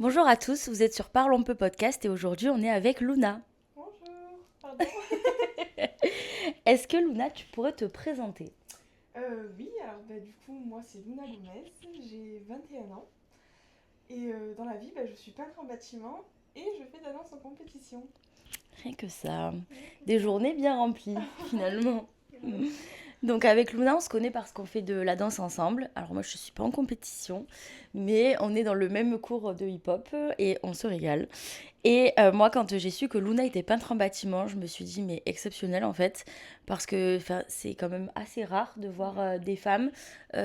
Bonjour à tous, vous êtes sur Parlons peu podcast et aujourd'hui on est avec Luna. Bonjour, pardon. Est-ce que Luna, tu pourrais te présenter? Oui, alors du coup, moi c'est Luna Gomez, j'ai 21 ans et dans la vie, je suis peintre en bâtiment et je fais de la danse en compétition. Rien que ça. Rien que Des ça. journées bien remplies Ouais, finalement. grave. Donc avec Luna, on se connaît parce qu'on fait de la danse ensemble. Alors moi, je suis pas en compétition, mais on est dans le même cours de hip-hop et on se régale. Et moi, quand j'ai su que Luna était peintre en bâtiment, je me suis dit, mais exceptionnel en fait, parce que c'est quand même assez rare de voir Ouais. des femmes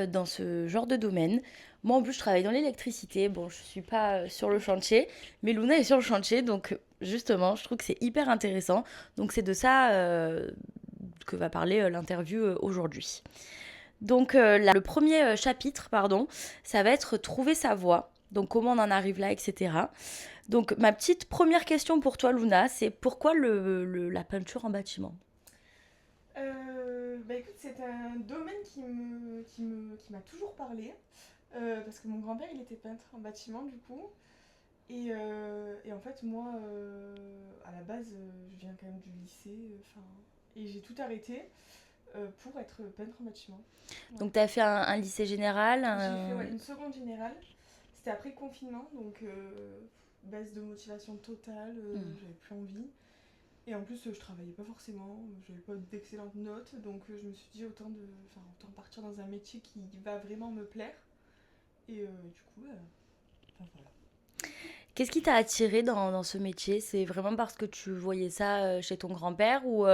dans ce genre de domaine. Moi, en plus, je travaille dans l'électricité. Bon, je suis pas sur le chantier, mais Luna est sur le chantier, donc justement, je trouve que c'est hyper intéressant. Donc c'est de ça que va parler l'interview aujourd'hui. Donc le premier chapitre, pardon, ça va être trouver sa voie. Donc comment on en arrive là, etc. Donc ma petite première question pour toi, Luna, c'est pourquoi la peinture en bâtiment? Écoute, c'est un domaine qui m'a toujours parlé parce que mon grand-père il était peintre en bâtiment du coup. Et en fait, moi, à la base, je viens quand même du lycée, et j'ai tout arrêté pour être peintre en bâtiment. Ouais. Donc tu as fait un lycée général, J'ai fait une seconde générale. C'était après le confinement, donc baisse de motivation totale, j'avais plus envie. Et en plus, je travaillais pas forcément, j'avais pas d'excellentes notes, donc je me suis dit autant partir dans un métier qui va vraiment me plaire. Et du coup, voilà. Qu'est-ce qui t'a attiré dans ce métier? C'est vraiment parce que tu voyais ça chez ton grand-père ou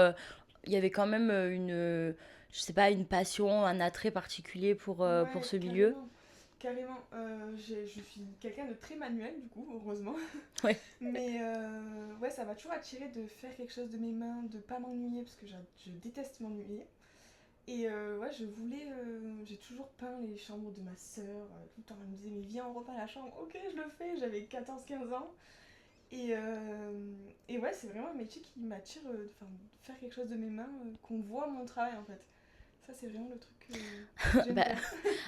il y avait quand même je sais pas, une passion, un attrait particulier pour Ouais, ce milieu? carrément. Carrément. Je suis quelqu'un de très manuel, du coup, heureusement. Ouais. Mais ouais, ça m'a toujours attiré de faire quelque chose de mes mains, de pas m'ennuyer, parce que je déteste m'ennuyer. Et ouais, j'ai toujours peint les chambres de ma sœur. Tout le temps, elle me disait, mais viens, on repeint la chambre. Ok, je le fais. J'avais 14 15 ans. Et ouais, c'est vraiment un métier qui m'attire, de faire quelque chose de mes mains, qu'on voit mon travail en fait. Ça, c'est vraiment le truc que j'aime Bah, bien.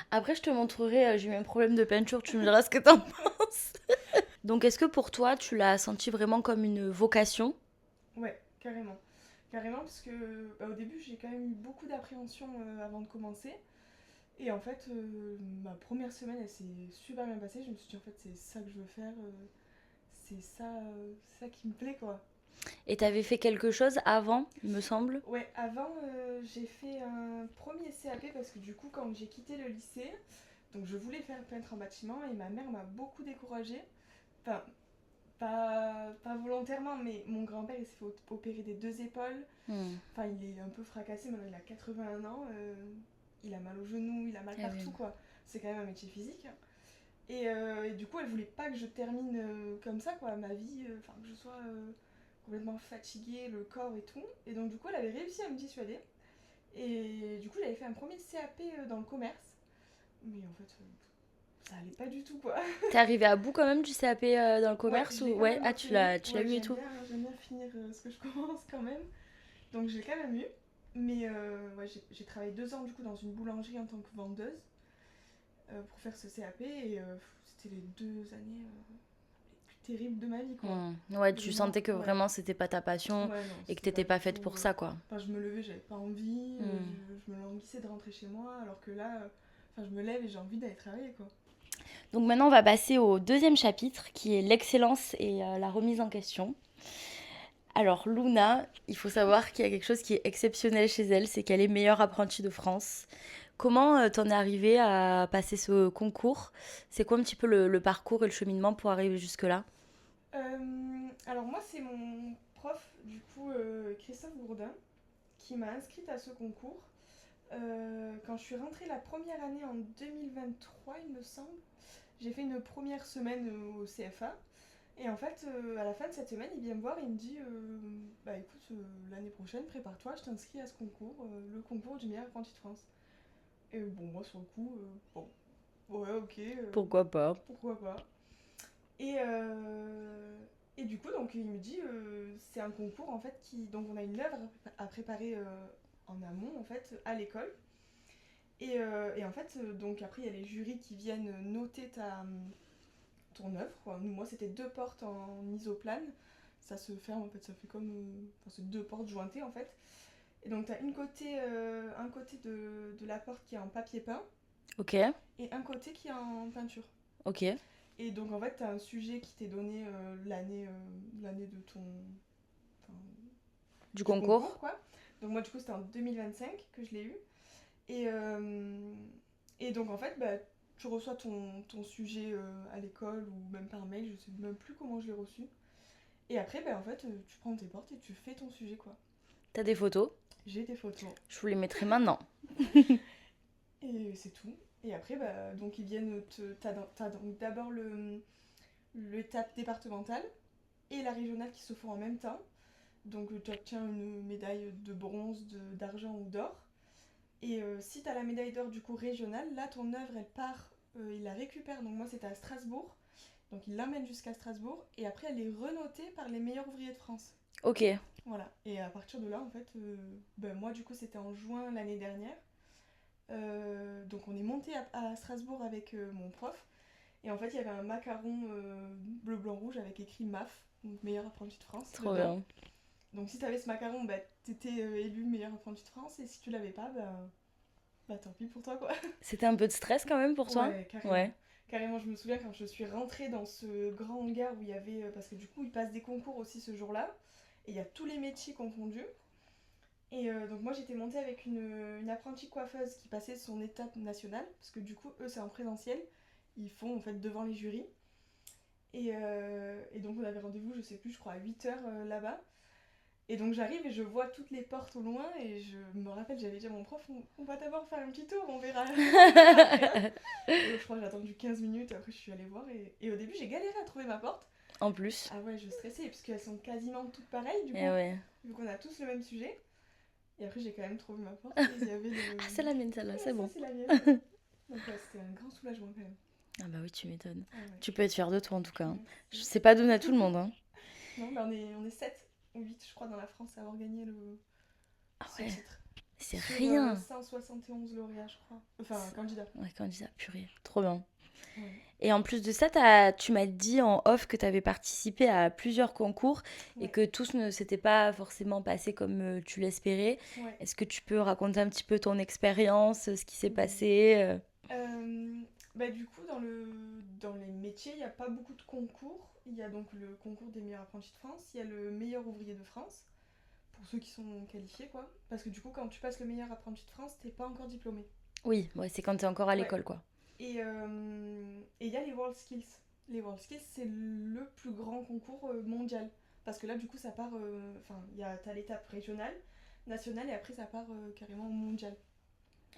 après, je te montrerai, j'ai eu un problème de peinture, tu me diras ce que t'en penses. Donc, est-ce que pour toi, tu l'as senti vraiment comme une vocation? Ouais, carrément. Carrément, parce que au début, j'ai quand même eu beaucoup d'appréhension avant de commencer. Et en fait, ma première semaine, elle s'est super bien passée. Je me suis dit, en fait, c'est ça que je veux faire. C'est ça qui me plaît, quoi. Et t'avais fait quelque chose avant, il me semble? Ouais, avant, j'ai fait un premier CAP parce que du coup, quand j'ai quitté le lycée, donc je voulais faire peintre en bâtiment et ma mère m'a beaucoup découragée. Enfin, pas volontairement, mais mon grand-père il s'est fait opérer des deux épaules. Hmm. Enfin, il est un peu fracassé, maintenant il a 81 ans. Il a mal au genou, il a mal Eh oui. partout, quoi. C'est quand même un métier physique. Et du coup, elle voulait pas que je termine comme ça, quoi, ma vie, enfin, que je sois complètement fatiguée, le corps et tout. Et donc, du coup, elle avait réussi à me dissuader. Et du coup, j'avais fait un premier CAP dans le commerce. Mais en fait, ça allait pas du tout, quoi. T'es arrivé à bout quand même du CAP dans le Ouais, commerce je ou l'ai quand ouais, même ah tu obtenu. l'as Ouais, eu et tout. j'aime bien finir ce que je commence quand même. Donc, je l'ai quand même eu. Mais ouais, j'ai travaillé 2 ans du coup dans une boulangerie en tant que vendeuse pour faire ce CAP. Et c'était les 2 années les plus terribles de ma vie, quoi. Hmm. Ouais, tu Vraiment, sentais que ouais. vraiment c'était pas ta passion Ouais, non, et que c'était pas t'étais pas du faite tout. pour ça quoi. Enfin, je me levais, j'avais pas envie. Hmm. Je me languissais de rentrer chez moi, alors que là, je me lève et j'ai envie d'aller travailler, quoi. Donc maintenant on va passer au deuxième chapitre qui est l'excellence et la remise en question. Alors Luna, il faut savoir qu'il y a quelque chose qui est exceptionnel chez elle, c'est qu'elle est meilleure apprentie de France. Comment t'en es arrivée à passer ce concours? C'est quoi un petit peu le parcours et le cheminement pour arriver jusque-là? Alors moi, c'est mon prof, du coup, Christophe Gourdin, qui m'a inscrite à ce concours. Quand je suis rentrée la première année en 2023, il me semble, j'ai fait une première semaine au CFA. Et en fait, à la fin de cette semaine, il vient me voir et il me dit bah écoute, l'année prochaine, prépare-toi, je t'inscris à ce concours, le concours du meilleur apprenti de France. Et bon, moi sur le coup, bon, ouais, ok, Pourquoi pas? pourquoi pas. Et, euh, et du coup, donc il me dit c'est un concours en fait qui. Donc on a une œuvre à préparer en amont en fait à l'école. Et en fait, donc après il y a les jurys qui viennent noter ton œuvre, quoi. Moi, c'était 2 portes en isoplane. Ça se ferme, en fait, ça fait comme... Enfin, c'est 2 portes jointées, en fait. Et donc, tu as un côté de la porte qui est en papier peint Ok, et un côté qui est en peinture. ok. Et donc, en fait, tu as un sujet qui t'est donné l'année de ton... enfin, Du du concours, concours? quoi. Donc, moi, du coup, c'était en 2025 que je l'ai eu. Et, euh, et donc, en fait, bah, tu reçois ton sujet à l'école ou même par mail, je sais même plus comment je l'ai reçu. Et après, bah, en fait, tu prends tes portes et tu fais ton sujet, quoi. T'as des photos? J'ai des photos. Je vous les mettrai maintenant. Et c'est tout. Et après, bah, donc ils viennent t'as donc d'abord l'étape départementale et la régionale qui se font en même temps. Donc tu obtiens une médaille de bronze, d'argent ou d'or. Et si tu as la médaille d'or du coup régionale, là ton œuvre elle part, il la récupère. Donc moi c'était à Strasbourg. Donc il l'emmène jusqu'à Strasbourg et après elle est renotée par les meilleurs ouvriers de France. Ok, Voilà. Et à partir de là en fait, ben, moi du coup c'était en juin l'année dernière. Donc on est monté à Strasbourg avec mon prof. Et en fait il y avait un macaron bleu blanc rouge avec écrit MAF, donc meilleur apprenti de France, trop dedans. bien. Donc si t'avais ce macaron, bah, t'étais élu meilleur apprenti de France. Et si tu l'avais pas, bah tant pis pour toi quoi. C'était un peu de stress quand même pour toi? Ouais, carrément. Ouais. Carrément, je me souviens quand je suis rentrée dans ce grand hangar où il y avait. Parce que du coup, ils passent des concours aussi ce jour-là. Et il y a tous les métiers confondus. Et donc, moi, j'étais montée avec une apprentie coiffeuse qui passait son étape nationale. Parce que du coup, eux, c'est en présentiel. Ils font en fait devant les jurys. Et donc, on avait rendez-vous, je sais plus, je crois à 8h là-bas. Et donc j'arrive et je vois toutes les portes au loin et je me rappelle, j'avais dit à mon prof, on va d'abord faire un petit tour, on verra, on verra après. Et je crois que j'ai attendu 15 minutes, après je suis allée voir et au début j'ai galéré à trouver ma porte. En plus. Ah ouais, je stressais parce qu'elles sont quasiment toutes pareilles du Eh coup, ouais. vu qu'on a tous le même sujet. Et après j'ai quand même trouvé ma porte et il y avait le... Ah, c'est la mienne celle-là, Ouais, c'est ça bon. c'est la mienne. Donc ouais, c'était un grand soulagement quand même. Ah bah oui, tu m'étonnes. Ah ouais. Tu peux être fière de toi en tout cas, hein. Ouais, Je merci. sais pas donner à tout le monde, hein. Non, mais on est 7 ou 8 je crois dans la France à avoir gagné Ah ce ouais, titre. c'est Sur rien. 171 lauréats, je crois. Enfin, candidat. Ouais, candidat, purée. Trop bien. Ouais. Et en plus de ça, tu m'as dit en off que tu avais participé à plusieurs concours et Ouais. que tous ne s'étaient pas forcément passés comme tu l'espérais. Ouais. Est-ce que tu peux raconter un petit peu ton expérience, ce qui s'est Oui. passé? Euh, Bah, du coup, dans les métiers, il n'y a pas beaucoup de concours. Il y a donc le concours des meilleurs apprentis de France, il y a le meilleur ouvrier de France, pour ceux qui sont qualifiés, quoi. Parce que du coup, quand tu passes le meilleur apprenti de France, t'es pas encore diplômé. Oui, ouais, c'est quand tu es encore à Ouais. l'école, quoi. Et il y a les World Skills. Les World Skills, c'est le plus grand concours mondial. Parce que là, du coup, ça part. Enfin, t'as l'étape régionale, nationale, et après, ça part carrément au mondial.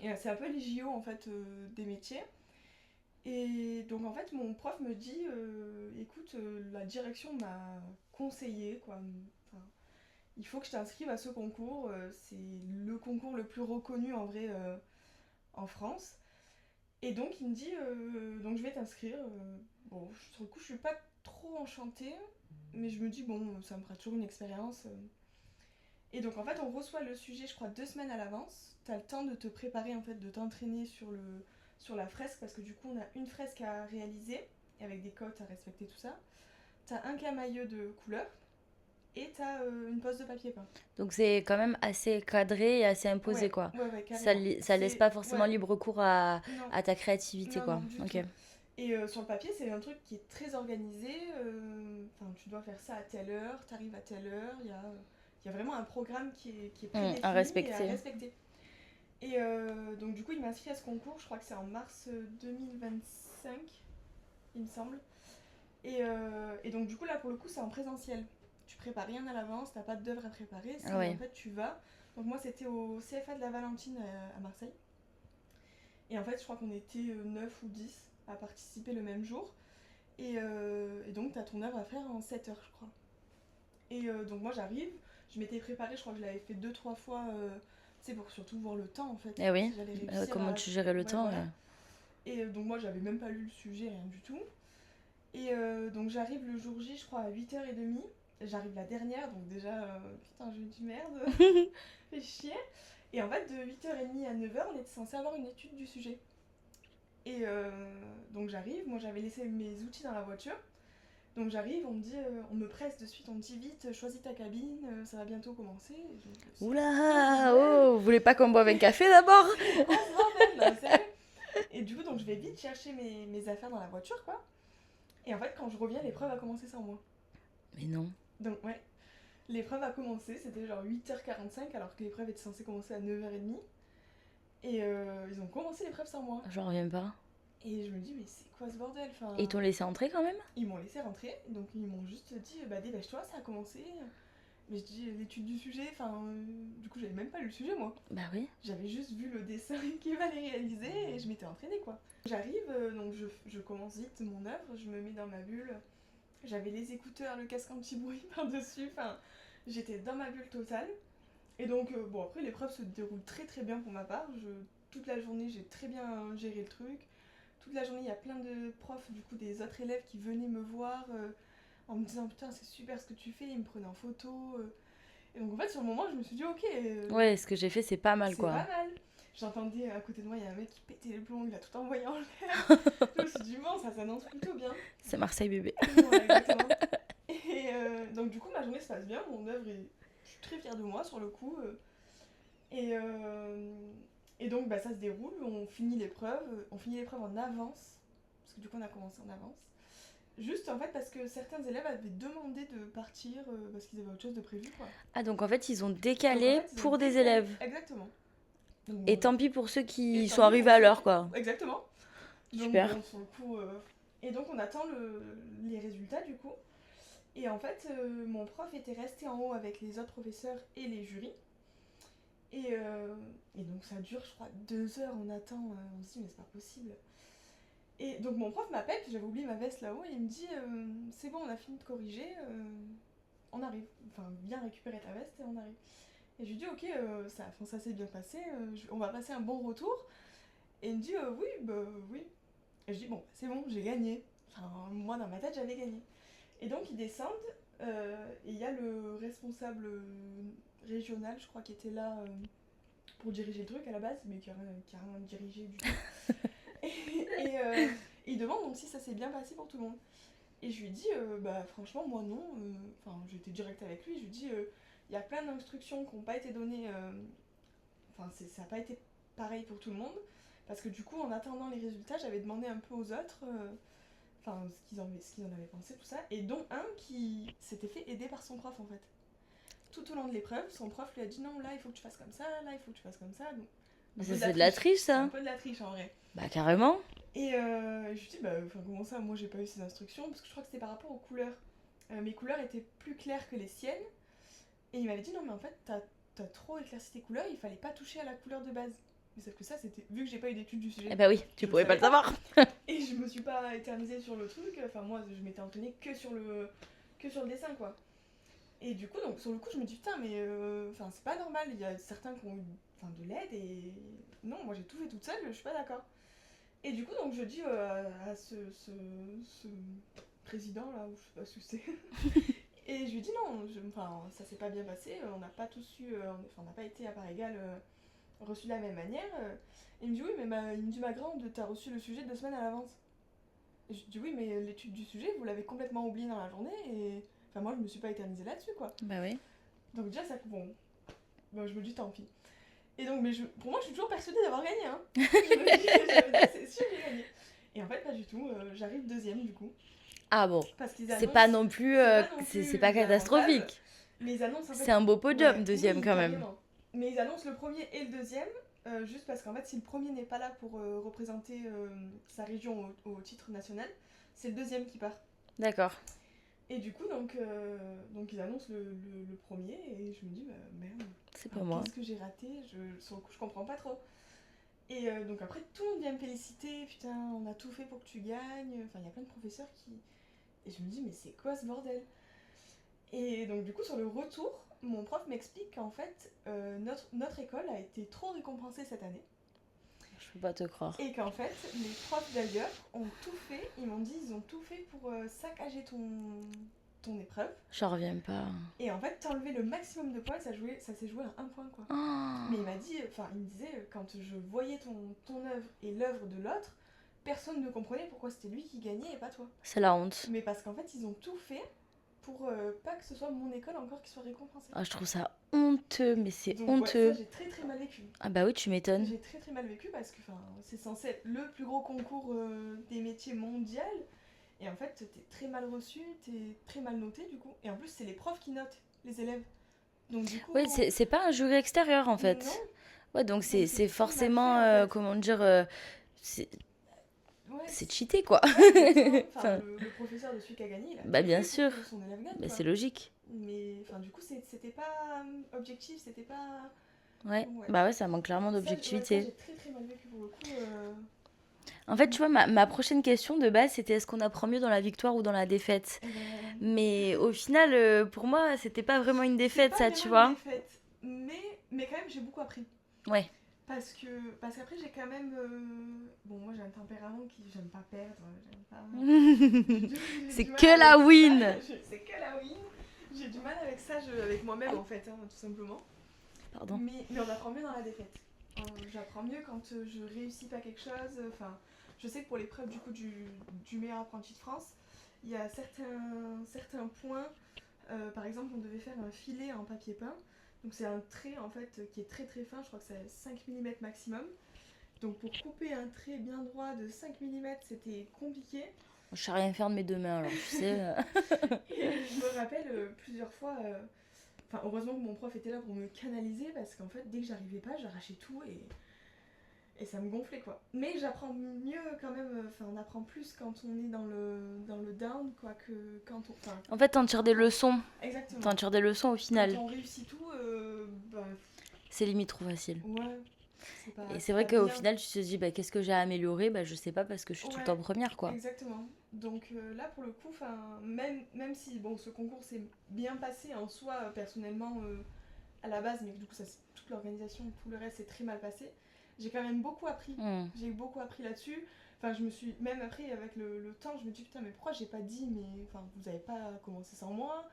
Et c'est un peu les JO en fait des métiers. Et donc en fait, mon prof me dit écoute, la direction m'a conseillé, quoi. Enfin, il faut que je t'inscrive à ce concours. C'est le concours le plus reconnu en vrai en France. Et donc il me dit donc je vais t'inscrire. Bon, sur le coup, je suis pas trop enchantée, mais je me dis bon, ça me fera toujours une expérience. Et donc en fait, on reçoit le sujet, je crois, 2 semaines à l'avance. T'as le temps de te préparer, en fait, de t'entraîner sur la fresque, parce que du coup, on a une fresque à réaliser, avec des cotes à respecter, tout ça. T'as un camailleux de couleur, et t'as une pose de papier peint. Donc c'est quand même assez cadré et assez imposé, Ouais, quoi. ouais, ouais, Ça, carrément. ça laisse pas forcément Ouais, libre cours non, à ta créativité, non, quoi. non, du Ok. tout. Et sur le papier, c'est un truc qui est très organisé. Enfin, tu dois faire ça à telle heure, t'arrives à telle heure. Il y a vraiment un programme qui est À prédéfini et à respecter. respecter. Et donc du coup, il m'inscrit à ce concours, je crois que c'est en mars 2025, il me semble. Et donc du coup, là, pour le coup, c'est en présentiel. Tu prépares rien à l'avance, t'as pas d'œuvre à préparer, Ah c'est en ouais. fait, tu vas. Donc moi, c'était au CFA de la Valentine à Marseille. Et en fait, je crois qu'on était 9 ou 10 à participer le même jour. Et donc, t'as ton œuvre à faire en 7 heures, je crois. Et donc moi, j'arrive, je m'étais préparée, je crois que je l'avais fait 2 3 fois. C'est pour surtout voir le temps en fait, Eh oui. si j'allais réussir Comment à... tu gérais le Ouais, temps? voilà. Et donc moi j'avais même pas lu le sujet, rien du tout. Et donc j'arrive le jour J, je crois à 8h30. J'arrive la dernière, donc déjà, putain, je me dis merde, fais chier. Et en fait, de 8h30 à 9h, on était censé avoir une étude du sujet. Et donc j'arrive, moi j'avais laissé mes outils dans la voiture. Donc j'arrive, on me dit, on me presse de suite, on me dit vite, choisis ta cabine, ça va bientôt commencer. Et je me dis, c'est quoi ce Oula, bordel? oh, vous voulez pas qu'on boive un café d'abord? C'est quoi ce bordel? Non, sérieux. Et du coup, donc je vais vite chercher mes affaires dans la voiture, quoi. Et en fait, quand je reviens, l'épreuve a commencé sans moi. Mais non, Donc ouais, l'épreuve a commencé, c'était genre 8h45 alors que l'épreuve était censée commencer à 9h30. Et ils ont commencé l'épreuve sans moi. j'en reviens pas. Et je me dis, mais c'est quoi ce bordel? Enfin, Et ils t'ont laissé entrer quand même? ils m'ont laissé rentrer, donc ils m'ont juste dit, bah dépêche-toi, ça a commencé. Mais je dis, l'étude du sujet, enfin, du coup, j'avais même pas lu le sujet moi. Bah oui. J'avais juste vu le dessin qu'il fallait réaliser et je m'étais entraînée quoi. J'arrive, donc je commence vite mon œuvre, je me mets dans ma bulle. J'avais les écouteurs, le casque anti-bruit par-dessus, enfin, j'étais dans ma bulle totale. Et donc, bon, après, l'épreuve se déroule très très bien pour ma part. Toute la journée, j'ai très bien géré le truc. Toute la journée, il y a plein de profs, du coup, des autres élèves qui venaient me voir en me disant putain, c'est super ce que tu fais, ils me prenaient en photo. Et donc, en fait, sur le moment, je me suis dit ok, Ouais, ce que j'ai fait, c'est pas mal c'est quoi. pas mal. J'entendais à côté de moi, il y a un mec qui pétait les plombs, il a tout envoyé en l'air. Je me suis dit bon, ça s'annonce plutôt bien. C'est Marseille bébé. Voilà, exactement. Et donc, du coup, ma journée se passe bien, mon œuvre est. Je suis très fière de moi sur le coup. Et, et donc bah, ça se déroule, on finit l'épreuve en avance, parce que du coup on a commencé en avance. Juste en fait parce que certains élèves avaient demandé de partir parce qu'ils avaient autre chose de prévu quoi. Ah, donc en fait, ils ont Donc, en décalé fait, ils ont pour des décalé. élèves. Exactement. Donc, Et bon, tant pis pour ceux et qui tant sont pis arrivés pour à ceux l'heure qui- quoi. Exactement. Donc Super. bon, sur le coup. Et donc on attend les résultats du coup. Et en fait, mon prof était resté en haut avec les autres professeurs et les jurys. Et donc ça dure, je crois, 2 heures, on attend, on se dit mais c'est pas possible. Et donc mon prof m'appelle, puis j'avais oublié ma veste là-haut, et il me dit c'est bon, on a fini de corriger, on arrive. Enfin, viens récupérer ta veste et on arrive. Et je lui dis ok, ça s'est bien passé, on va passer un bon retour. Et il me dit oui, bah oui. Et je dis bon, c'est bon, j'ai gagné. Enfin, moi dans ma tête, j'avais gagné. Et donc ils descendent, et il y a le responsable régional, je crois, qui était là pour diriger le truc à la base, mais qui a rien dirigé du tout. Et il demande donc si ça s'est bien passé pour tout le monde. Et je lui dis, bah franchement, moi non. Enfin, j'étais direct avec lui. Je lui dis, il y a plein d'instructions qui n'ont pas été données. Enfin, ça n'a pas été pareil pour tout le monde. Parce que du coup, en attendant les résultats, j'avais demandé un peu aux autres. Enfin, ce qu'ils en avaient pensé, tout ça. Et dont un qui s'était fait aider par son prof en fait. Tout au long de l'épreuve, son prof lui a dit non, là il faut que tu fasses comme ça, là il faut que tu fasses comme ça. Donc, Ça, c'est de la triche c'est un ça. peu de la triche en vrai. Bah carrément. Et je lui dis, bah comment ça, moi j'ai pas eu ces instructions, parce que je crois que c'était par rapport aux couleurs. Mes couleurs étaient plus claires que les siennes, et il m'avait dit, non mais en fait, t'as trop éclairci tes couleurs, il fallait pas toucher à la couleur de base. Mais sauf que ça, c'était, vu que j'ai pas eu d'études du sujet, Eh bah oui, tu je pourrais pas savais le savoir. et je me suis pas éternisée sur le truc, enfin moi je m'étais entraînée que sur le dessin quoi. Et du coup, donc sur le coup, je me dis putain, mais enfin c'est pas normal, il y a certains qui ont eu de l'aide et non, moi j'ai tout fait toute seule, je suis pas d'accord. Et du coup, donc je dis à ce président là, ou je sais pas ce que c'est, et je lui dis non, enfin ça s'est pas bien passé, on n'a pas tous eu, on n'a pas été à part égale reçus de la même manière. Et il me dit oui, mais il me dit ma grande, t'as reçu le sujet 2 semaines à l'avance. Et je dis oui, mais l'étude du sujet, vous l'avez complètement oublié dans la journée et. Enfin, moi je me suis pas éternisée là-dessus quoi. Bah oui. Donc déjà, ça. Bon. Bah, je me dis tant pis. Et donc, mais pour moi, je suis toujours persuadée d'avoir gagné. Hein. Je me dis, c'est sûr, j'ai gagné. Et en fait, pas du tout. J'arrive deuxième du coup. Ah bon. Parce qu'ils C'est annoncent. pas non plus. C'est pas catastrophique. Mais ils annoncent en fait. C'est un beau podium, Ouais, deuxième oui, quand même. carrément. Mais ils annoncent le premier et le deuxième. Juste parce qu'en fait, si le premier n'est pas là pour représenter sa région au titre national, c'est le deuxième qui part. D'accord. Et du coup, donc ils annoncent le premier et je me dis, bah merde, C'est pas moi. qu'est-ce que j'ai raté? Sur le coup, je comprends pas trop. Et donc après, tout le monde vient me féliciter, putain, on a tout fait pour que tu gagnes. Enfin, il y a plein de professeurs qui. Et je me dis, mais c'est quoi ce bordel? Et donc, du coup, sur le retour, mon prof m'explique qu'en fait, notre école a été trop récompensée cette année. Je peux pas te croire. Et qu'en fait, les profs d'ailleurs ont tout fait, ils m'ont dit, ils ont tout fait pour saccager ton épreuve. J'en reviens pas. Et en fait, t'enlever le maximum de points, ça s'est joué à 1 point quoi. Oh. Mais il m'a dit, enfin, il me disait, quand je voyais ton œuvre et l'œuvre de l'autre, personne ne comprenait pourquoi c'était lui qui gagnait et pas toi. C'est la honte. Mais parce qu'en fait, ils ont tout fait pour pas que ce soit mon école encore qui soit récompensée. Ah, je trouve ça honteux, mais c'est Donc ouais, ça honteux. j'ai très très mal vécu. Ah bah oui, tu m'étonnes. J'ai très très mal vécu parce que c'est censé être le plus gros concours des métiers mondial. Et en fait, t'es très mal reçu, t'es très mal noté du coup. Et en plus, c'est les profs qui notent les élèves. Donc du coup, Oui, c'est pas un jury extérieur en non. fait. Ouais, donc Donc c'est c'est très mal forcément, fait en fait. comment dire, c'est Ouais, c'est cheaté quoi. ouais, exactement. Enfin, Le professeur de celui qui a gagné, il a bah tout bien fait pour sûr, que son élève gagne bah, quoi. c'est logique. Mais du coup, c'était pas objectif, c'était pas. Ouais, Donc, ouais. bah ouais, ça manque clairement Ça d'objectivité. j'ai très très mal vécu pour le coup. En fait, tu vois, ma prochaine question de base, c'était est-ce qu'on apprend mieux dans la victoire ou dans la défaite? Eh ben, Mais au final, pour moi, c'était pas vraiment une c'est défaite, pas ça, vraiment tu une vois. défaite, mais quand même j'ai beaucoup appris. Ouais. Parce qu'après j'ai quand même. Bon, moi j'ai un tempérament qui. J'aime pas perdre, j'aime pas. J'ai C'est du mal que la avec win. ça. C'est que la win. J'ai du mal avec ça, avec moi-même en fait, hein, tout simplement. Pardon. Mais on apprend mieux dans la défaite. J'apprends mieux quand je réussis pas quelque chose. Enfin, je sais que pour l'épreuve du coup du meilleur apprenti de France, il y a certains points. Par exemple, on devait faire un filet en papier peint. Donc c'est un trait en fait qui est très très fin, je crois que c'est 5 mm maximum. Donc pour couper un trait bien droit de 5 mm, c'était compliqué. Je sais rien faire de mes deux mains, alors tu sais. Et je me rappelle plusieurs fois. Enfin, heureusement que mon prof était là pour me canaliser parce qu'en fait, dès que j'arrivais pas, j'arrachais tout et ça me gonflait quoi. Mais j'apprends mieux quand même, enfin, on apprend plus quand on est dans le down quoi que quand on. Enfin, En fait, t'en tires des leçons. exactement. T'en tires des leçons au Quand final. on réussit tout, bah, C'est limite trop facile. ouais, Et c'est c'est vrai pas qu'au bien. final, tu te dis, bah, qu'est-ce que j'ai à améliorer? Bah, je sais pas parce que je suis tout le temps Ouais, première, quoi. exactement. Donc là, pour le coup, même si bon, ce concours s'est bien passé en soi, personnellement, à la base, mais du coup, toute l'organisation, tout le reste s'est très mal passé, j'ai quand même beaucoup appris. Hmm. J'ai beaucoup appris là-dessus. Enfin, je me suis, même après, avec le temps, je me dis, putain, mais pourquoi j'ai pas dit, mais enfin, vous avez pas commencé sans moi.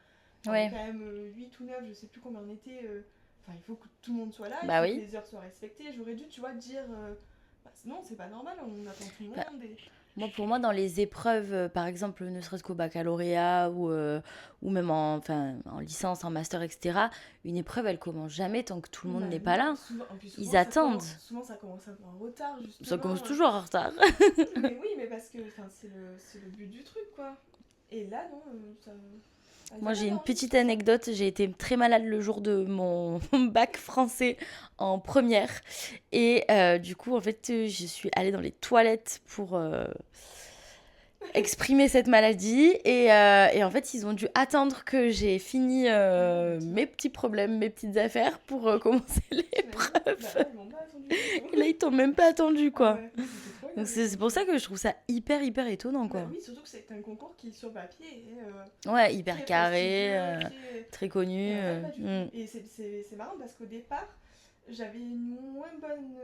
On est Ouais, quand même 8 ou 9 je sais plus combien on était. Enfin, il faut que tout le monde soit là, il bah faut que oui. les heures soient respectées. J'aurais dû, tu vois, dire, bah, non, c'est pas normal, on attend tout le Bah, monde. Et... pour moi, dans les épreuves, par exemple, ne serait-ce qu'au baccalauréat ou même enfin, en licence, en master, etc., une épreuve, elle commence jamais tant que tout le monde Bah n'est pas non, là. en plus Ils attendent. souvent ça commence un peu en retard, Ça justement. commence toujours en retard. Mais oui, mais parce que c'est le but du truc, quoi. Et là, non, ça. Ils Moi, avaient j'ai une envie petite comme ça. anecdote. J'ai été très malade le jour de mon bac français en première. Et du coup, en fait, je suis allée dans les toilettes pour exprimer cette maladie. Et en fait, ils ont dû attendre que j'ai fini mes petits problèmes, mes petites affaires pour commencer T'imagines. Bah l'épreuve. là, ils m'ont pas attendu du tout. Et là, ils t'ont même pas attendu, Ah quoi. ouais, c'était trop Donc, énervé c'est comme pour ça. ça que je trouve ça hyper, hyper étonnant, Bah quoi. oui, surtout que c'est un concours qui, sur papier, est Ouais, hyper très carré, prestigieux, très. très connu. Et en fait, pas du tout. Mm. Et c'est marrant parce qu'au départ, j'avais une moins bonne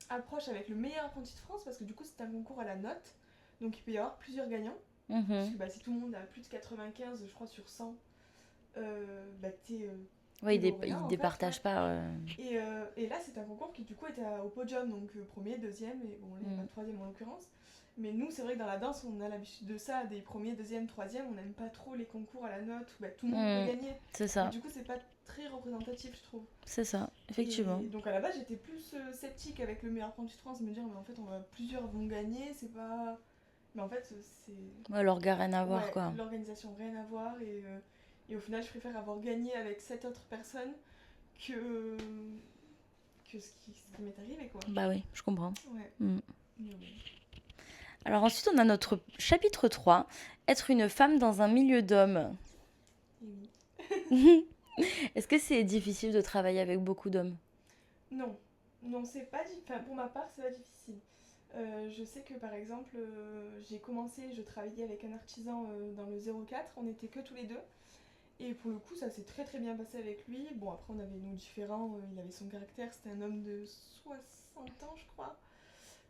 approche avec le meilleur apprenti de France parce que du coup, c'était un concours à la note. Donc, il peut y avoir plusieurs gagnants. Parce Mhm. que bah, si tout le monde a plus de 95, je crois, sur 100, bah, Ouais, t'es lauréat ils en fait. Ouais. départagent pas. Et là, c'est un concours qui du coup était au podium, donc premier, deuxième, et bon, là, il n'y a pas de troisième en l'occurrence. Mais nous, c'est vrai que dans la danse, on a l'habitude de ça, des premiers, deuxième, troisième, on n'aime pas trop les concours à la note où bah, tout le monde peut gagner. C'est Et ça, du coup, c'est pas très représentatif, je trouve. c'est ça, effectivement. Et donc à la base, j'étais plus sceptique avec le meilleur apprenti de France, me dire, mais en fait, plusieurs vont gagner, c'est pas. Mais en fait, c'est. Ouais, leur gars, rien à voir, Ouais, quoi. l'organisation, rien à voir. Et au final, je préfère avoir gagné avec 7 autres personnes que, ce qui m'est arrivé, quoi. Bah oui, je comprends. Ouais. Mm. Mais ouais. Alors ensuite, on a notre chapitre 3, être une femme dans un milieu d'hommes. Et oui. Est-ce que c'est difficile de travailler avec beaucoup d'hommes? Non. Non, c'est pas enfin, pour ma part, c'est pas difficile. Je sais que par exemple, j'ai commencé, je travaillais avec un artisan dans le 04, on était que tous les deux. Et pour le coup, ça s'est très très bien passé avec lui. Bon, après, on avait nous différents, il avait son caractère, c'était un homme de 60 ans, je crois.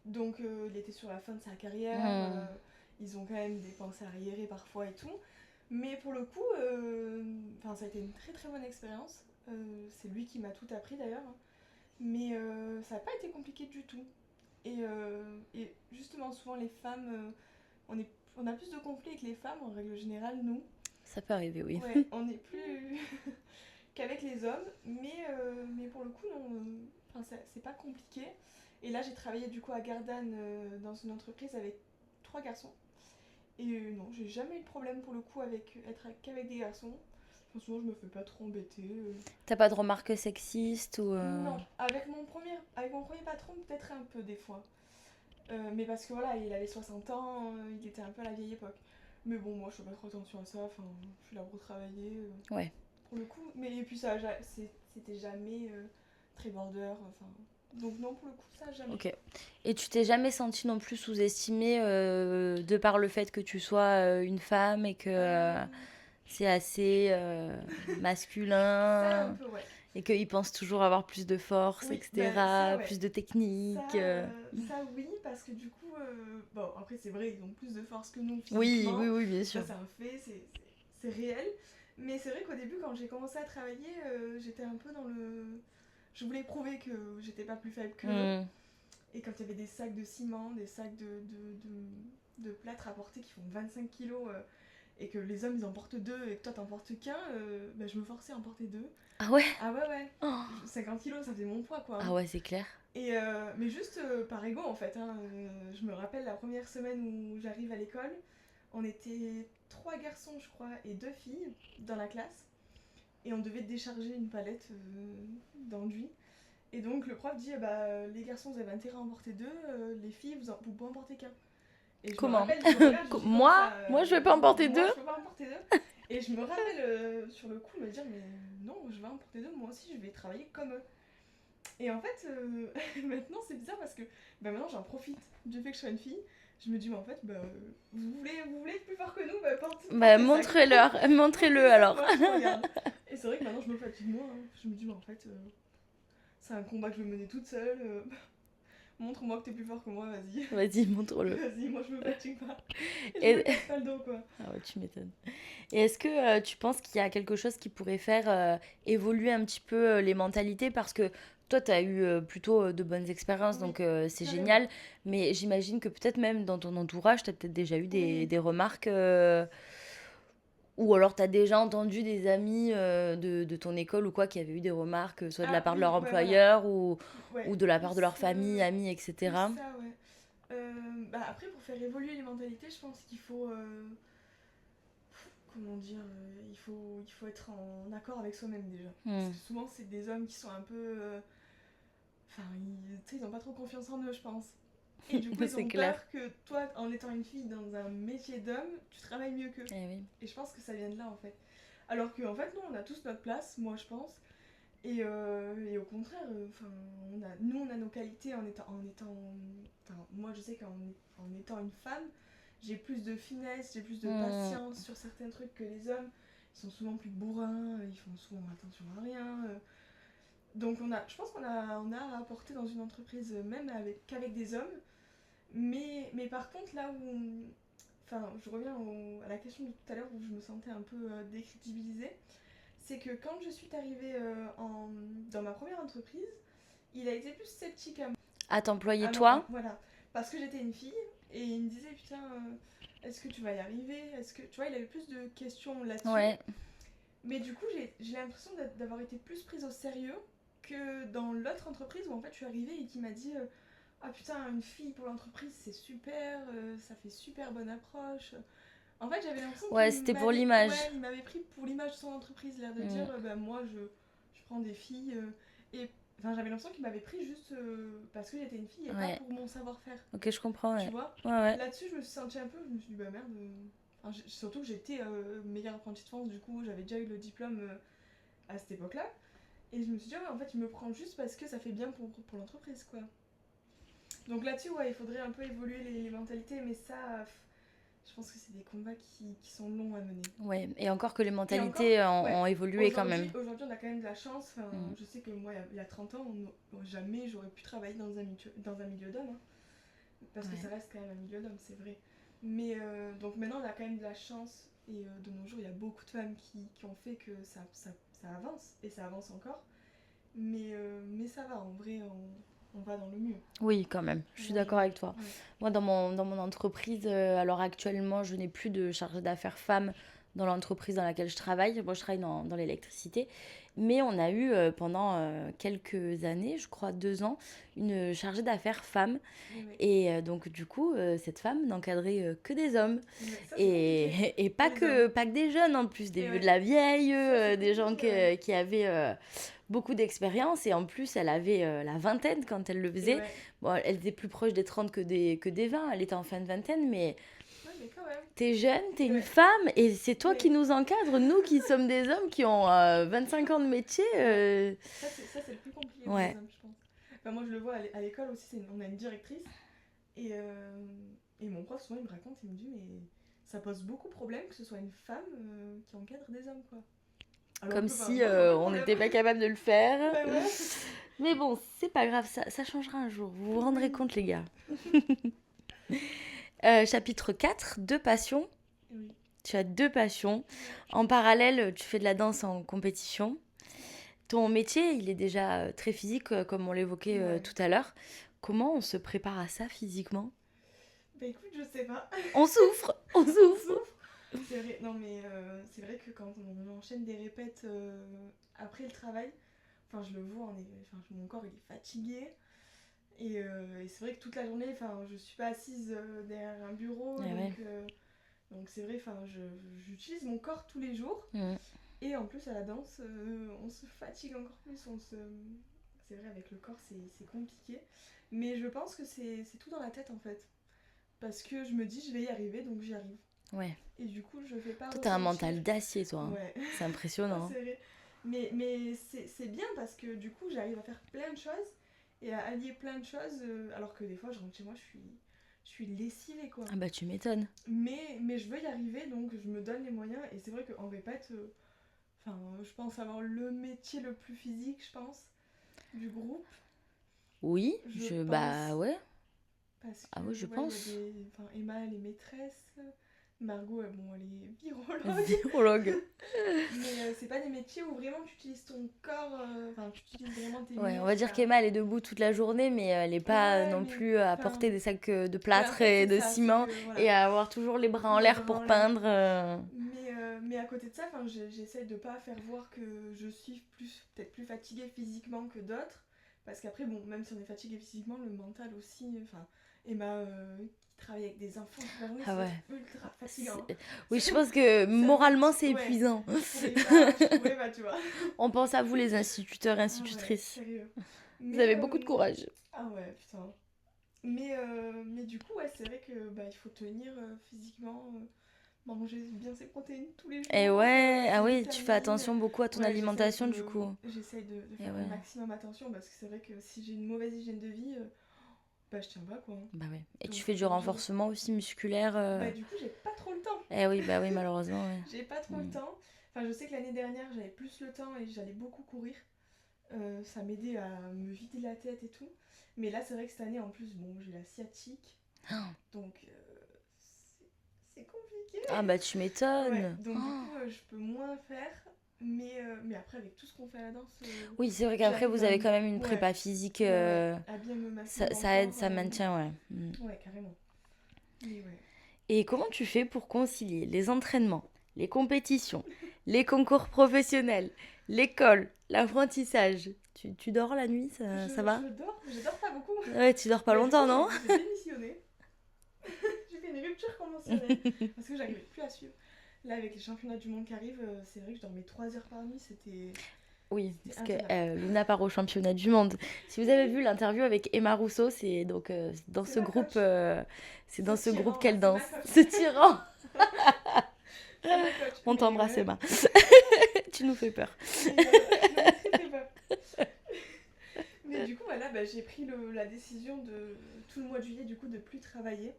Donc, il était sur la fin de sa carrière. Ils ont quand même des pensées arriérées parfois et tout. Mais pour le coup, ça a été une très très bonne expérience. C'est lui qui m'a tout appris d'ailleurs. Mais ça n'a pas été compliqué du tout. Et justement, souvent, les femmes, on a plus de conflits avec les femmes, en règle générale, nous. Ça peut arriver, oui. Ouais, on est plus qu'avec les hommes, mais pour le coup, non, enfin, c'est pas compliqué. Et là, j'ai travaillé du coup à Gardanne dans une entreprise avec 3 garçons. Et non, j'ai jamais eu de problème pour le coup avec qu'avec des garçons. Enfin, souvent, je me fais pas trop embêter. T'as pas de remarques sexistes ou... Non, avec mon premier patron, peut-être un peu des fois. Mais parce que voilà, il avait 60 ans, il était un peu à la vieille époque. Mais bon, moi, je fais pas trop attention à ça. Enfin, je suis là pour travailler. Ouais, Pour le coup. Mais et puis ça, c'était jamais très border. Enfin, donc non, pour le coup, ça, jamais. ok. Et tu t'es jamais sentie non plus sous-estimée de par le fait que tu sois une femme et que Euh, c'est assez Ça, un masculin peu, ouais. et qu'ils pensent toujours avoir plus de force, Oui, ben ça, etc., ouais. plus de technique. Ça oui, parce que du coup, bon, après, c'est vrai, ils ont plus de force que nous Oui, oui, physiquement. oui, bien Ça, sûr. c'est un fait, c'est réel. Mais c'est vrai qu'au début, quand j'ai commencé à travailler, j'étais un peu dans le. Je voulais prouver que j'étais pas plus faible qu'eux. Hmm. Et quand il y avait des sacs de ciment, des sacs de plâtre à porter qui font 25 kilos, et que les hommes ils en portent deux et que toi t'en portes qu'un, bah, je me forçais à en porter deux. Ah ouais? Ah ouais, ouais. Oh. 50 kilos, ça faisait mon poids quoi, Ah hein. ouais, c'est clair. Mais juste par ego en fait, hein. Je me rappelle la première semaine où j'arrive à l'école, on était 3 garçons je crois et 2 filles dans la classe. Et on devait décharger une palette d'enduit. Et donc le prof dit les garçons vous avez intérêt à en porter deux, les filles vous pouvez en porter qu'un. Et je me Comment? rappelle, je me regarde, je dis comment Moi? ça Moi, je vais pas en porter moi deux? je peux pas en porter deux. Et je me rappelle sur le coup me dire mais non, je vais en porter deux, moi aussi je vais travailler comme eux. Et en fait, maintenant c'est bizarre parce que maintenant j'en profite du fait que je sois une fille. Je me dis, mais en fait, vous voulez être plus fort que nous, Bah, portez ça. montrez-leur, montrez-le Montrez ça, alors. moi je regarde. Et c'est vrai que maintenant je me fatigue moins, hein. Je me dis, mais en fait, c'est un combat que je vais mener toute seule. Montre-moi que t'es plus fort que moi, vas-y. Vas-y, montre-le. Vas-y, moi je me fatigue pas. Et je me Et... casse pas le dos, quoi. Ah ouais, tu m'étonnes. Et est-ce que tu penses qu'il y a quelque chose qui pourrait faire évoluer un petit peu les mentalités? Parce que toi, tu as eu plutôt de bonnes expériences, Oui, donc c'est carrément. génial. Mais j'imagine que peut-être même dans ton entourage, tu as peut-être déjà eu Oui, des remarques. Ou alors tu as déjà entendu des amis de ton école ou quoi qui avaient eu des remarques, soit de la ah part de leur oui, ouais, voilà. employeur ou Ouais, de la part de leur famille, amis, plus etc. ça, ouais. Après, pour faire évoluer les mentalités, je pense qu'il faut. Comment dire, il faut être en accord avec soi-même déjà. Parce Hmm. que souvent, c'est des hommes qui sont un peu. Enfin, ils ont pas trop confiance en eux, je pense. Et du coup, ils C'est ont clair. peur que toi, en étant une fille dans un métier d'homme, tu travailles mieux qu'eux. Eh oui. Et je pense que ça vient de là, en fait. Alors qu'en fait, non, on a tous notre place, moi, je pense. Et au contraire, nous, on a nos qualités moi, je sais qu'en étant une femme, j'ai plus de finesse, j'ai plus de Hmm. patience sur certains trucs que les hommes. Ils sont souvent plus bourrins, ils font souvent attention à rien. Donc je pense on a à apporter dans une entreprise, même qu'avec des hommes. Mais par contre, là où. Enfin, je reviens à la question de tout à l'heure où je me sentais un peu décrédibilisée. C'est que quand je suis arrivée dans ma première entreprise, il a été plus sceptique À t'employer à toi? voilà, parce que j'étais une fille et il me disait putain, est-ce que tu vas y arriver, est-ce que tu vois, il avait plus de questions là-dessus. Ouais. Mais du coup, j'ai l'impression d'avoir été plus prise au sérieux que dans l'autre entreprise où en fait je suis arrivée et qui m'a dit ah putain, une fille pour l'entreprise c'est super, ça fait super bonne approche. En fait, j'avais l'impression Ouais, c'était pour ouais, l'image. il m'avait pris pour l'image de son entreprise, l'air de Hmm. dire moi je prends des filles et enfin j'avais l'impression qu'il m'avait pris juste parce que j'étais une fille et pas Ouais. pour mon savoir-faire, Ok, je comprends, tu ouais. vois. Ouais, ouais. Là-dessus, je me suis sentie un peu, je me suis dit bah merde. Enfin, surtout que j'étais meilleure apprentie de France, du coup j'avais déjà eu le diplôme à cette époque-là. Et je me suis dit, ouais, en fait, il me prend juste parce que ça fait bien pour l'entreprise, quoi. Donc là-dessus, ouais, il faudrait un peu évoluer les mentalités, mais ça, je pense que c'est des combats qui sont longs à mener. Ouais. Et encore que les Et encore, mentalités ouais, ont évolué quand même. aujourd'hui, on a quand même de la chance. Enfin, Hmm. je sais que moi, il y a 30 ans, jamais j'aurais pu travailler dans un milieu d'hommes, hein, parce que Ouais. ça reste quand même un milieu d'hommes, c'est vrai. Mais donc maintenant, on a quand même de la chance, et de nos jours, il y a beaucoup de femmes qui ont fait que ça avance, et ça avance encore. Mais ça va, en vrai, on va dans le mieux. Oui, quand même, je suis Moi, d'accord avec toi. ouais. Moi, dans mon entreprise, alors actuellement, je n'ai plus de chargée d'affaires femme dans l'entreprise dans laquelle je travaille. Moi, je travaille dans l'électricité. Mais on a eu pendant quelques années, je crois 2 ans, une chargée d'affaires femme. Ouais. Et donc, du coup, cette femme n'encadrait que des hommes. Ouais, ça c'est compliqué Et pour pas les hommes. que des jeunes en plus, des Et vieux de ouais, la vieille, ça c'est des gens compliqué, ouais. qui avaient beaucoup d'expérience. Et en plus, elle avait la vingtaine quand elle le Et faisait. ouais, Bon, elle était plus proche des 30 que des 20. Elle était en fin de vingtaine, mais ouais, mais quand même. t'es jeune, t'es Et une ouais, femme, et c'est toi qui mais nous encadres, nous qui sommes des hommes qui ont 25 ans de métier. ouais, ça c'est le plus compliqué pour les Ouais, hommes, je pense. Enfin, moi je le vois à l'école aussi, on a une directrice et, euh, et mon prof souvent il me raconte, il me dit mais ça pose beaucoup de problèmes que ce soit une femme qui encadre des hommes quoi. Alors comme que enfin, si moi j'ai aucun on problème. n'était pas capable de le faire. Bah ouais. Mais bon, c'est pas grave, ça changera un jour. Vous vous rendrez Oui. compte, les gars. Chapitre 4, deux passions. Oui. Tu as deux passions. Ouais. En parallèle, tu fais de la danse en compétition. Ton métier, il est déjà très physique, comme on l'évoquait Ouais. tout à l'heure. Comment on se prépare à ça physiquement? Bah écoute, je sais pas. On souffre, on On souffre. souffre. C'est vrai, non mais c'est vrai que quand on enchaîne des répètes après le travail, enfin je le vois, enfin, mon corps il est fatigué. Et c'est vrai que toute la journée, enfin, je suis pas assise derrière un bureau, Ah ouais. donc c'est vrai, enfin, j'utilise mon corps tous les jours. Mm. Et en plus à la danse, on se fatigue encore plus, c'est vrai avec le corps c'est compliqué. Mais je pense que c'est tout dans la tête en fait, parce que je me dis je vais y arriver, donc j'y arrive. Ouais. Et du coup je fais pas Toi, t'as un ressentir. mental d'acier, toi, hein. Ouais, C'est impressionnant, hein. c'est vrai. Mais c'est bien parce que du coup j'arrive à faire plein de choses et à allier plein de choses, alors que des fois je rentre chez moi, je suis lessivée quoi. Ah bah, tu m'étonnes. Mais je veux y arriver, donc je me donne les moyens. Et c'est vrai qu'en répète, enfin, je pense avoir le métier le plus physique, je pense, du groupe, Oui, je bah pense. ouais. Parce Ah que, oui, je ouais, il y a pense. des. Enfin, Emma, elle est maîtresse. Margot, bon, elle est virologue. Virologue. Mais c'est pas des métiers où vraiment tu utilises ton corps, enfin, tu utilises vraiment tes Ouais, on va muscles. dire qu'Emma, elle est debout toute la journée, mais elle n'est pas Ouais, non mais. plus à Enfin, porter des sacs de ouais, en plâtre fait, et c'est de ça, c'est ciment que, et voilà, à avoir toujours les bras en les l'air bras pour en l'air. peindre. Mais à côté de ça, j'essaie de pas faire voir que je suis peut-être plus fatiguée physiquement que d'autres. Parce qu'après, bon, même si on est fatigué physiquement, le mental aussi. Enfin, Emma qui travaille avec des enfants toute la journée, Ah ça doit ouais. être ultra fatigant. Oui, je pense que C'est un moralement, métier. c'est Ouais, épuisant. je pourrais pas, tu vois. On pense à vous, les instituteurs et Ah ouais, institutrices. sérieux. Vous Mais, avez beaucoup de courage. ah ouais, putain. Mais du coup, ouais, c'est vrai que bah, il faut tenir physiquement. Manger bien ses protéines tous les Et jours, ouais, ses ah oui, tu fais vitamines. attention beaucoup à ton Ouais, alimentation, du coup. j'essaye de Et faire un ouais. maximum attention parce que c'est vrai que si j'ai une mauvaise hygiène de vie, bah je tiens pas quoi. Bah ouais. Et tu Donc fais du faut que j'aille. renforcement aussi musculaire. Bah du coup, j'ai pas trop le temps. Eh oui, bah oui, malheureusement, ouais. J'ai pas trop le Mm. temps. Enfin, je sais que l'année dernière, j'avais plus le temps et j'allais beaucoup courir. Ça m'aidait à me vider la tête et tout. Mais là, c'est vrai que cette année, en plus, bon, j'ai la sciatique. Ah Donc, c'est compliqué. ah, bah tu Ouais, m'étonnes. donc du Oh. coup, je peux moins faire. Mais après, avec tout ce qu'on fait à la danse, Oui, c'est vrai qu'après, j'arrive vous à, avez quand même une ouais, prépa physique. ouais, ouais, à bien me maintenir dans le Ça aide, corps. ça maintient, ouais. Mm. Ouais, carrément. Mais ouais. Et comment tu fais pour concilier les entraînements, les compétitions, les concours professionnels, l'école, l'apprentissage? Tu dors la nuit, ça va? Je dors, mais je dors pas beaucoup. Ouais, tu dors pas Bah, du coup, longtemps, non? j'ai démissionné. J'ai fait une rupture conventionnelle parce que j'arrivais plus à suivre. Là, avec les championnats du monde qui arrivent, c'est vrai que je dormais 3 heures par nuit, Oui, c'était parce que intenable. Luna part au championnat du monde. Si vous avez vu l'interview avec Emma Rousseau, c'est donc dans C'est ce ma groupe, coach. c'est dans Ce ce groupe tyran, là, qu'elle c'est ma danse. coach. Ce tyran. C'est ma coach. On Mais t'embrasse, ouais. Emma. Tu nous fais peur. J'en ai très peur. Mais du coup, voilà, bah, j'ai pris la décision de tout le mois de juillet, du coup, de plus travailler.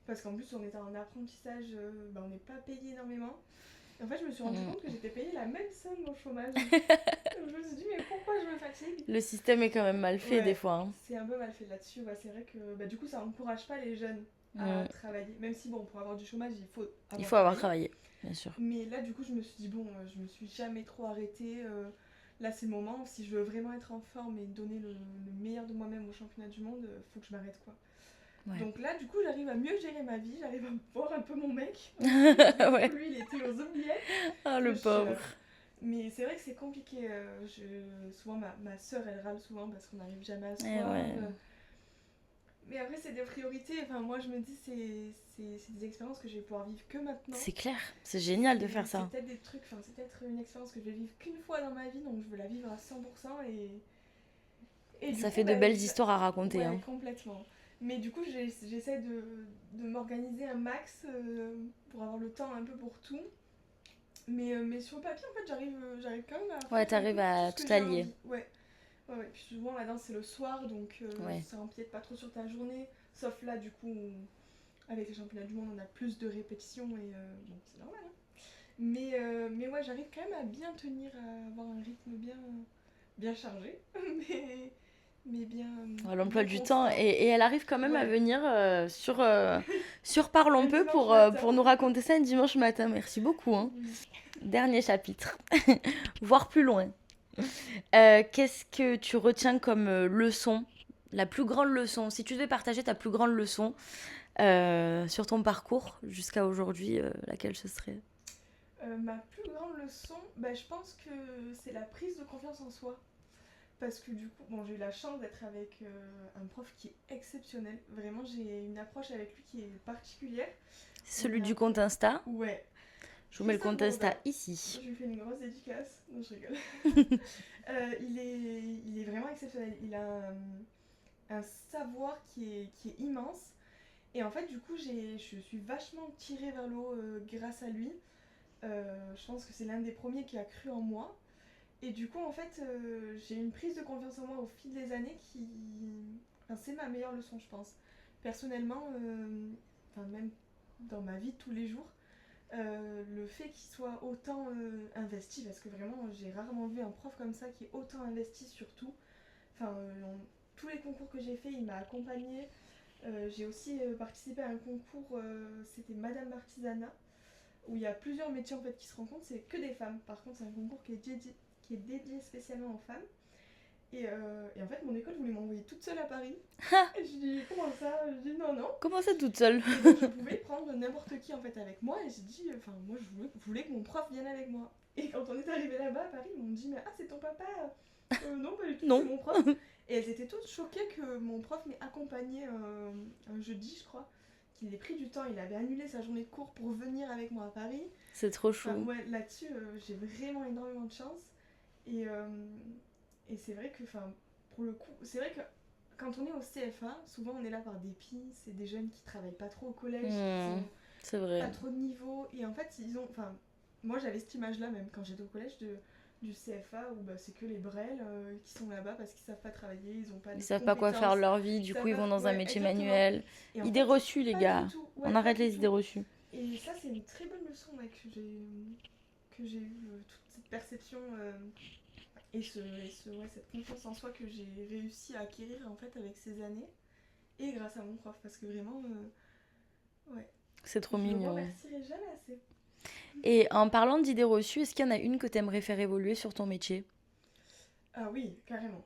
Parce qu'en plus, on était en apprentissage, bah, on n'est pas payé énormément. Et en fait, je me suis rendu Mm. compte que j'étais payée la même somme au chômage. Je me suis dit, mais pourquoi je me fatigue? Le système est quand même mal fait des Ouais, fois, hein. c'est un peu mal fait là-dessus. Ouais, c'est vrai que bah, du coup, ça encourage pas les jeunes à Mm. travailler. Même si, bon, pour avoir du chômage, il faut Il avoir faut avoir travaillé. travaillé, bien sûr. Mais là, du coup, je me suis dit, bon, je me suis jamais trop arrêtée. là c'est le moment, si je veux vraiment être en forme et donner le meilleur de moi-même au championnat du monde, faut que je m'arrête quoi. Ouais. Donc là, du coup, j'arrive à mieux gérer ma vie, j'arrive à voir un peu mon mec aussi, parce que du Ouais. coup, lui, il était aux oubliettes. Ah, Que le pauvre. Mais c'est vrai que c'est compliqué. Souvent, ma soeur, elle râle souvent parce qu'on n'arrive jamais à se Eh voir. ouais. Mais après, c'est des priorités. Enfin, moi, je me dis, c'est des expériences que je vais pouvoir vivre que maintenant. C'est clair. C'est génial de faire C'est ça. peut-être des trucs, enfin, c'est peut-être une expérience que je vais vivre qu'une fois dans ma vie, donc je veux la vivre à 100%. Et du Ça coup, fait de bah, belles histoires à raconter, ouais, hein. complètement. Mais du coup, j'essaie de m'organiser un max pour avoir le temps un peu pour tout. Mais sur le papier, en fait, j'arrive quand même à Ouais, faire un peu t'arrives tout à ce que tout j'ai allier. envie. Ouais. Ouais, ouais. Puis souvent, la danse, c'est le soir, donc Ouais. ça empiète pas trop sur ta journée. Sauf là, du coup, avec les championnats du monde, on a plus de répétitions et bon, c'est normal. Hein. Mais ouais, j'arrive quand même à bien tenir, à avoir un rythme bien chargé, mais, mais Ouais, l'emploi bien du temps. constant. Et elle arrive quand même à Ouais, venir sur Parlons un peu dimanche matin. pour nous raconter ça un dimanche matin. Merci beaucoup, hein. Oui. Dernier chapitre. Voir plus loin. Qu'est-ce que tu retiens comme leçon, la plus grande leçon, si tu devais partager ta plus grande leçon sur ton parcours jusqu'à aujourd'hui, laquelle ce serait? Ma plus grande leçon, bah, je pense que c'est la prise de confiance en soi. Parce que du coup, bon, j'ai eu la chance d'être avec un prof qui est exceptionnel. Vraiment, j'ai une approche avec lui qui est particulière. Celui du compte Insta. Ouais. Je vous mets le Christophe compte Insta Bourdin. ici. Je lui fais une grosse dédicace. Non, je rigole. Il est vraiment exceptionnel. Il a un savoir qui est immense. Et en fait, du coup, je suis vachement tirée vers le haut grâce à lui. Je pense que c'est l'un des premiers qui a cru en moi. Et du coup, en fait, j'ai une prise de confiance en moi au fil des années qui. Enfin, c'est ma meilleure leçon, je pense. Personnellement, enfin, même dans ma vie de tous les jours, le fait qu'il soit autant investi, parce que vraiment, j'ai rarement vu un prof comme ça qui est autant investi sur tout. Enfin, tous les concours que j'ai fait, il m'a accompagnée. J'ai aussi participé à un concours, c'était Madame Artisanat, où il y a plusieurs métiers en fait qui se rencontrent, c'est que des femmes. Par contre, c'est un concours qui est dédié spécialement aux femmes. Et en fait, mon école voulait m'envoyer toute seule à Paris. Et je dis, comment ça? Je dis, non, non. Comment ça toute seule? Et donc, je pouvais prendre n'importe qui en fait avec moi. Et j'ai dit, enfin, moi, je voulais que mon prof vienne avec moi. Et quand on est arrivé là-bas à Paris, ils m'ont dit, mais ah, c'est ton papa? Non, pas du tout, Non. c'est mon prof. Et elles étaient toutes choquées que mon prof m'ait accompagnée un jeudi, je crois. Qu'il ait pris du temps, il avait annulé sa journée de cours pour venir avec moi à Paris. C'est trop chou. Enfin, ouais, là-dessus, j'ai vraiment énormément de chance. Et, c'est vrai que, enfin, pour le coup, c'est vrai que quand on est au CFA, souvent on est là par dépit. C'est des jeunes qui travaillent pas trop au collège, qui ont C'est vrai. pas trop de niveau. Et en fait, enfin, moi j'avais cette image-là même quand j'étais au collège du CFA où bah, c'est que les brels qui sont là-bas parce qu'ils savent pas travailler, ils ont pas Ils de savent pas quoi faire de compétences. leur vie, du coup ils vont dans un Ouais, métier exactement. manuel. Et en Idées fait, reçues, les pas gars. du tout. Ouais, On pas arrête du les tout. idées reçues. Et ça, c'est une très bonne leçon ouais, que j'ai eue, toute cette perception et cette confiance en soi que j'ai réussi à acquérir en fait avec ces années et grâce à mon prof parce que vraiment, ouais, C'est trop je le mignon. remercierai jamais assez. Et en parlant d'idées reçues, est-ce qu'il y en a une que t'aimerais faire évoluer sur ton métier? Ah oui, carrément.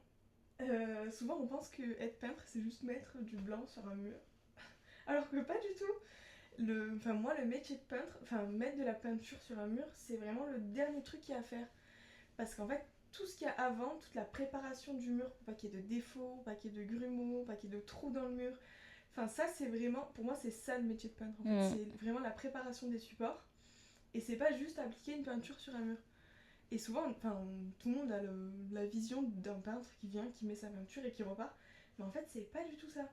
Souvent on pense que être peintre c'est juste mettre du blanc sur un mur, alors que pas du tout. Enfin moi le métier de peintre, enfin mettre de la peinture sur un mur, c'est vraiment le dernier truc qu'il y a à faire. Parce qu'en fait, tout ce qu'il y a avant, toute la préparation du mur pour pas qu'il y ait de défauts, pas qu'il y ait de grumeaux, pas qu'il y ait de trous dans le mur. Enfin ça c'est vraiment, pour moi c'est ça le métier de peintre en fait. C'est vraiment la préparation des supports. Et c'est pas juste appliquer une peinture sur un mur. Et souvent, enfin, tout le monde a la vision d'un peintre qui vient, qui met sa peinture et qui repart. Mais en fait, c'est pas du tout ça.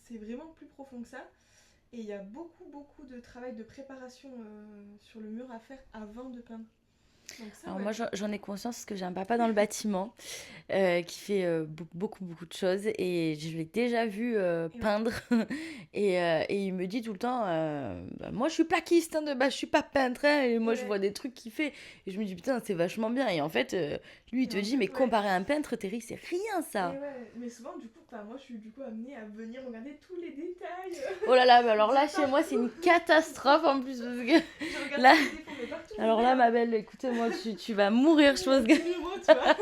C'est vraiment plus profond que ça. Et il y a beaucoup, beaucoup de travail de préparation sur le mur à faire avant de peindre. Donc ça, Alors ouais. moi j'en ai conscience parce que j'ai un papa dans le bâtiment qui fait beaucoup de choses et je l'ai déjà vu peindre et il me dit tout le temps bah, moi je suis plaquiste hein, de base, je suis pas peintre hein, et moi je Ouais. vois des trucs qu'il fait et je me dis putain c'est vachement bien et en fait lui il te Et en dit fait, mais ouais. comparé à un peintre Terry c'est rien ça. Et ouais, mais souvent, du coup, moi je suis du coup amenée à venir regarder tous les détails. Oh là là, bah alors là Du chez moi c'est une partout. catastrophe en plus parce que Je regarde là tous les défauts, mais partout. Alors là, ma belle, écoute-moi, tu vas mourir, je pense. Numéro, tu vois.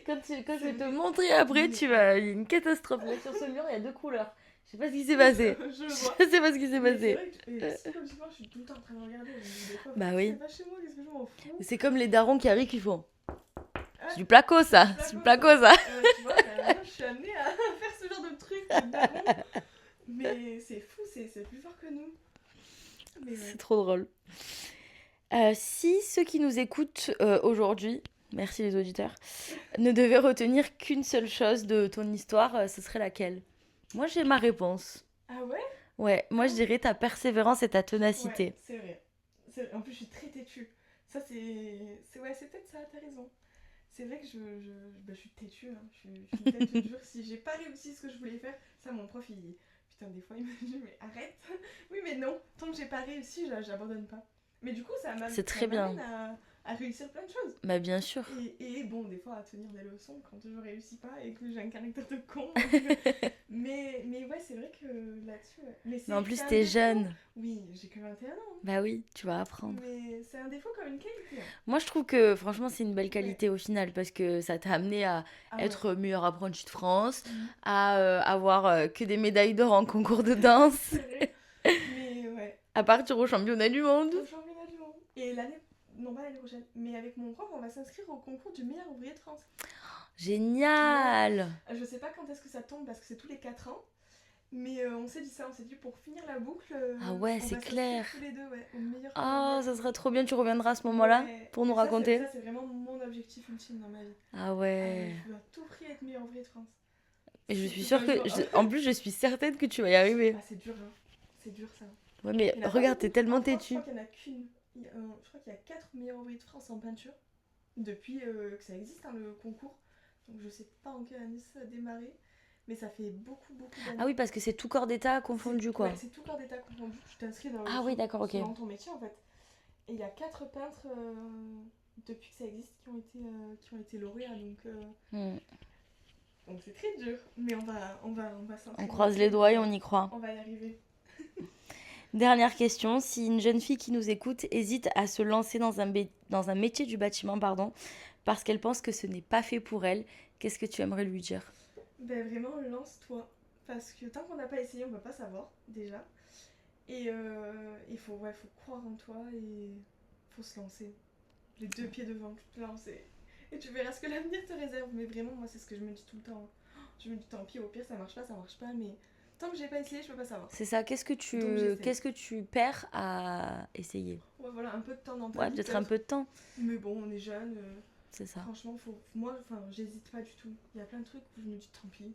Quand je vais te montrer après, il y a une catastrophe. Là, sur ce mur, il y a 2 couleurs. Je sais pas ce qui s'est passé. Je le vois. Je sais pas ce qui s'est Mais c'est passé. vrai que si, comme je suis tout le temps en train de regarder. Des fois, Bah oui. c'est pas chez moi, qu'est-ce que je m'en fous. C'est comme les darons qui arrivent qui font. Ah, C'est du placo, ça. C'est du placo, ça. tu vois, moi, je suis amenée à faire ce genre de truc. De daron. Mais c'est fou, c'est plus fort que nous. Mais ouais. C'est trop drôle. Si ceux qui nous écoutent aujourd'hui, merci les auditeurs, ne devaient retenir qu'une seule chose de ton histoire, ce serait laquelle? Moi, j'ai ma réponse. Ah ouais? Ouais, moi, je dirais ta persévérance et ta ténacité. Ouais, c'est vrai. En plus, je suis très têtue. Ça, ouais, c'est peut-être ça, t'as raison. C'est vrai que je suis têtue, hein. Je suis une tête dure. Si j'ai pas réussi ce que je voulais faire, ça, mon prof, putain, des fois, il me dit, mais arrête. Oui, mais non, tant que j'ai pas réussi, j'abandonne pas. Mais du coup, C'est très bien. À réussir plein de choses. Bah, bien sûr. Et bon, des fois, à tenir des leçons quand je réussis pas et que j'ai un caractère de con. mais ouais, c'est vrai que là-dessus... Ouais. Mais en plus, t'es jeune. Oui, j'ai que 21 ans. Bah oui, tu vas apprendre. Mais c'est un défaut comme une qualité. Hein. Moi, je trouve que franchement, c'est une belle qualité au final parce que ça t'a amené à être ouais. meilleure apprentie de France, à avoir que des médailles d'or en concours de danse, C'est vrai. Mais ouais. à partir au championnat du monde. Au championnat du monde. Et non pas l'année prochaine, mais avec mon prof, on va s'inscrire au concours du meilleur ouvrier de France. Génial! Je sais pas quand est-ce que ça tombe parce que c'est tous les 4 ans. Mais on s'est dit ça, on s'est dit pour finir la boucle. Ah ouais, c'est clair. Tous les deux, ouais, au meilleur. Ah, ça serait trop bien, tu reviendras à ce moment-là pour nous raconter. Ça, c'est vraiment mon objectif ultime dans ma vie. Ah ouais. Je veux à tout prix être meilleur ouvrier de France. Et je suis sûre que. En plus, je suis certaine que tu vas y arriver. Ah, c'est dur, hein. C'est dur ça. Ouais, mais regarde, t'es tellement têtue. Je crois qu'il y en a qu'une. Je crois qu'il y a 4 meilleurs ouvriers de France en peinture depuis que ça existe, hein, le concours. Donc je sais pas en quelle année ça a démarré. Mais ça fait beaucoup d'années. Ah oui, parce que c'est tout corps d'état confondu, quoi. Ouais, c'est tout corps d'état confondu. Tu t'inscris dans oui, d'accord, ok. Dans ton métier, en fait. Et il y a 4 peintres depuis que ça existe qui ont été lauréats. Donc c'est très dur. Mais on va s'entraîner. On croise les doigts et on y croit. On va y arriver. Dernière question, si une jeune fille qui nous écoute hésite à se lancer dans un métier du bâtiment, parce qu'elle pense que ce n'est pas fait pour elle, qu'est-ce que tu aimerais lui dire? Ben vraiment, lance-toi. Parce que tant qu'on n'a pas essayé, on ne va pas savoir, déjà. Et il faut croire en toi et il faut se lancer. Les 2 pieds devant, te lancer. Et tu verras ce que l'avenir te réserve. Mais vraiment, moi, c'est ce que je me dis tout le temps. Je me dis, tant pis, au pire, ça marche pas, mais tant que j'ai pas essayé, je peux pas savoir. C'est ça, qu'est-ce que tu perds à essayer? Ouais, voilà, un peu de temps dans ta vie. Peut-être un peu de temps. Mais bon, on est jeune. C'est ça. Franchement, moi, j'hésite pas du tout. Il y a plein de trucs où je me dis, tant pis,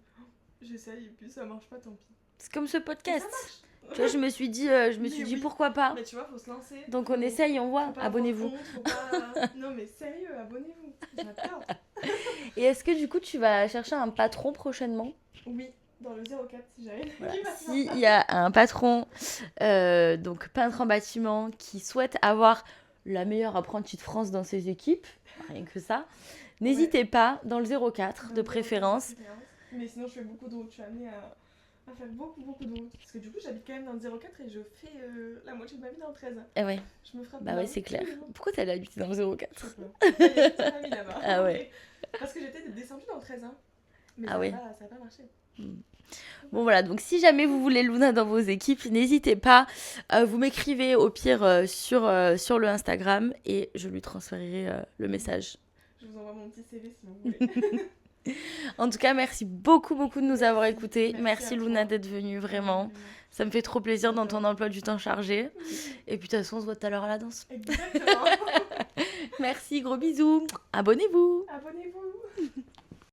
j'essaye et puis ça marche pas, tant pis. C'est comme ce podcast. Ça marche. Tu vois, je me suis dit oui. Pourquoi pas. Mais tu vois, faut se lancer. Donc on essaye, on voit. Abonnez-vous. Non mais sérieux, abonnez-vous. J'adore. Et est-ce que du coup tu vas chercher un patron prochainement? Oui, dans le 04 si j'arrive. Voilà. S'il y a un patron, donc peintre en bâtiment, qui souhaite avoir la meilleure apprentie de France dans ses équipes, rien que ça, n'hésitez pas, dans le 04 de préférence. Mais sinon je fais beaucoup de route, je suis amenée à faire beaucoup de route. Parce que du coup j'habite quand même dans le 04 et je fais la moitié de ma vie dans le 13. Eh ouais. Je me frappe. Bah ouais, c'est clair. Pourquoi t'allais habiter dans le 04? Je sais pas. Il y a toute ma vie là-bas. Ah ouais. Parce que j'étais descendue dans le 13. Mais ça n'a pas marché. Bon voilà, donc si jamais vous voulez Luna dans vos équipes, n'hésitez pas, vous m'écrivez au pire sur le Instagram et je lui transférerai le message. Je vous envoie mon petit CV si vous voulez. En tout cas, merci beaucoup de nous avoir écoutés. Merci Luna d'être venue, vraiment. Ça me fait trop plaisir dans ton emploi du temps chargé. Et puis de toute façon, on se voit tout à l'heure à la danse. Exactement. Merci, gros bisous. Abonnez-vous. Abonnez-vous.